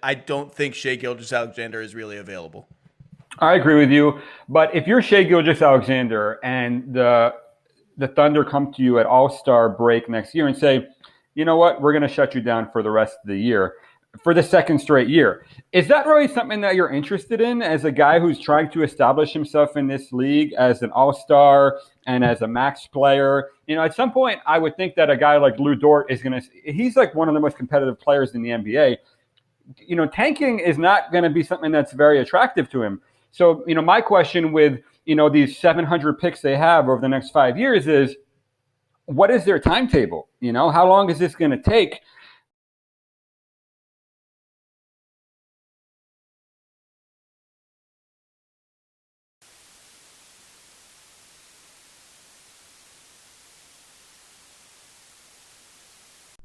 I don't think Shai Gilgeous-Alexander is really available. I agree with you. But if you're Shai Gilgeous-Alexander and the Thunder come to you at All-Star break next year and say, you know what, we're going to shut you down for the rest of the year, for the second straight year. Is that really something that you're interested in as a guy who's trying to establish himself in this league as an all-star and as a max player? You know, at some point, I would think that a guy like Lou Dort is going to – he's like one of the most competitive players in the NBA. You know, tanking is not going to be something that's very attractive to him. So, you know, my question with, you know, these 700 picks they have over the next 5 years is, what is their timetable? You know, how long is this going to take?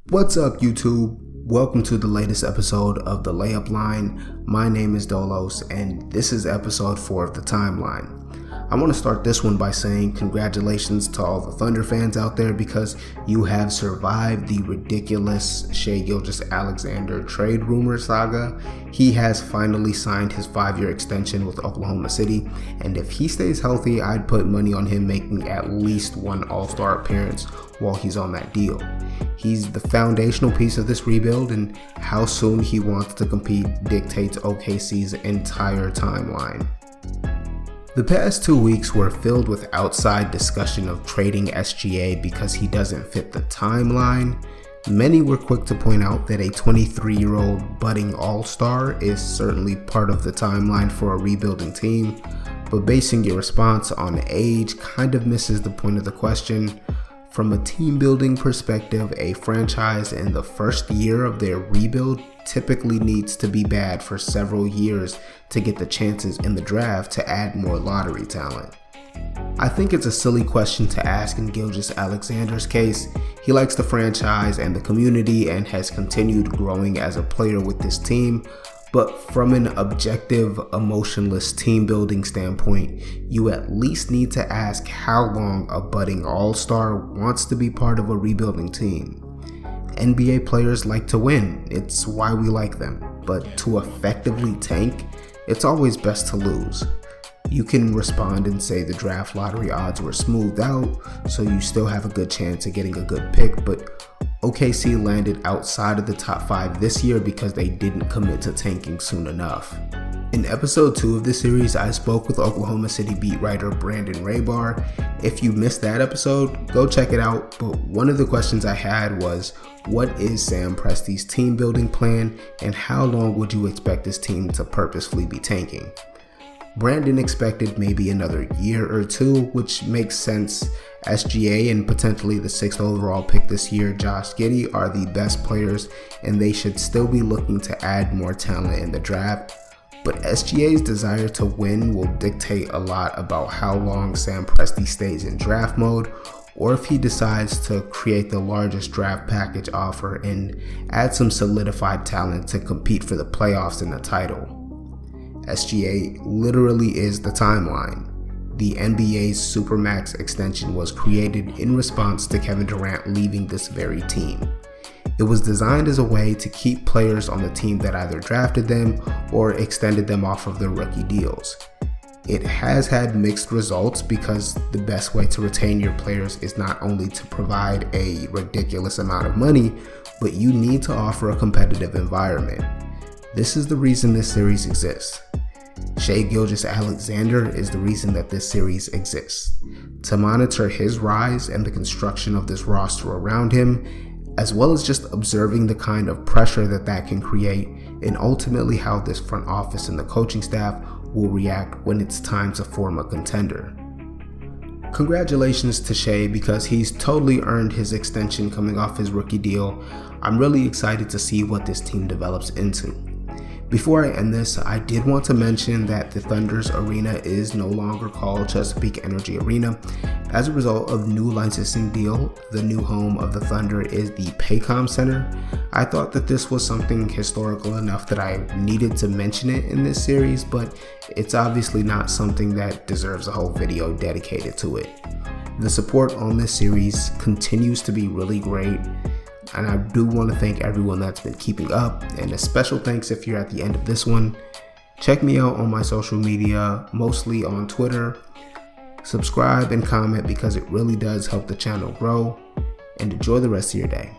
What's up, YouTube? Welcome to the latest episode of The Layup.Line. My name is Dolos, and this is episode 4 of the timeline. I want to start this one by saying congratulations to all the Thunder fans out there because you have survived the ridiculous Shai Gilgeous-Alexander trade rumor saga. He has finally signed his 5-year extension with Oklahoma City, and if he stays healthy, I'd put money on him making at least one All-Star appearance while he's on that deal. He's the foundational piece of this rebuild, and how soon he wants to compete dictates OKC's entire timeline. The past 2 weeks were filled with outside discussion of trading SGA because he doesn't fit the timeline. Many were quick to point out that a 23-year-old budding all-star is certainly part of the timeline for a rebuilding team, but basing your response on age kind of misses the point of the question. From a team building perspective, a franchise in the first year of their rebuild typically needs to be bad for several years to get the chances in the draft to add more lottery talent. I think it's a silly question to ask in Gilgeous-Alexander's case. He likes the franchise and the community and has continued growing as a player with this team. But from an objective, emotionless team building standpoint, you at least need to ask how long a budding all-star wants to be part of a rebuilding team. NBA players like to win, it's why we like them. But to effectively tank, it's always best to lose. You can respond and say the draft lottery odds were smoothed out, so you still have a good chance of getting a good pick, but OKC landed outside of the top 5 this year because they didn't commit to tanking soon enough. In episode 2 of this series, I spoke with Oklahoma City beat writer Brandon Raybar. If you missed that episode, go check it out, but one of the questions I had was, what is Sam Presti's team building plan, and how long would you expect this team to purposefully be tanking? Brandon expected maybe another year or 2, which makes sense. SGA and potentially the 6th overall pick this year, Josh Giddey, are the best players, and they should still be looking to add more talent in the draft. But SGA's desire to win will dictate a lot about how long Sam Presti stays in draft mode, or if he decides to create the largest draft package offer and add some solidified talent to compete for the playoffs and the title. SGA literally is the timeline. The NBA's Supermax extension was created in response to Kevin Durant leaving this very team. It was designed as a way to keep players on the team that either drafted them or extended them off of their rookie deals. It has had mixed results because the best way to retain your players is not only to provide a ridiculous amount of money, but you need to offer a competitive environment. This is the reason this series exists. Shai Gilgeous-Alexander is the reason that this series exists. To monitor his rise and the construction of this roster around him, as well as just observing the kind of pressure that can create, and ultimately how this front office and the coaching staff will react when it's time to form a contender. Congratulations to Shai because he's totally earned his extension coming off his rookie deal. I'm really excited to see what this team develops into. Before I end this, I did want to mention that the Thunder's arena is no longer called Chesapeake Energy Arena. As a result of new licensing deal, the new home of the Thunder is the Paycom Center. I thought that this was something historical enough that I needed to mention it in this series, but it's obviously not something that deserves a whole video dedicated to it. The support on this series continues to be really great. And I do want to thank everyone that's been keeping up, and a special thanks if you're at the end of this one. Check me out on my social media, mostly on Twitter. Subscribe and comment because it really does help the channel grow, and enjoy the rest of your day.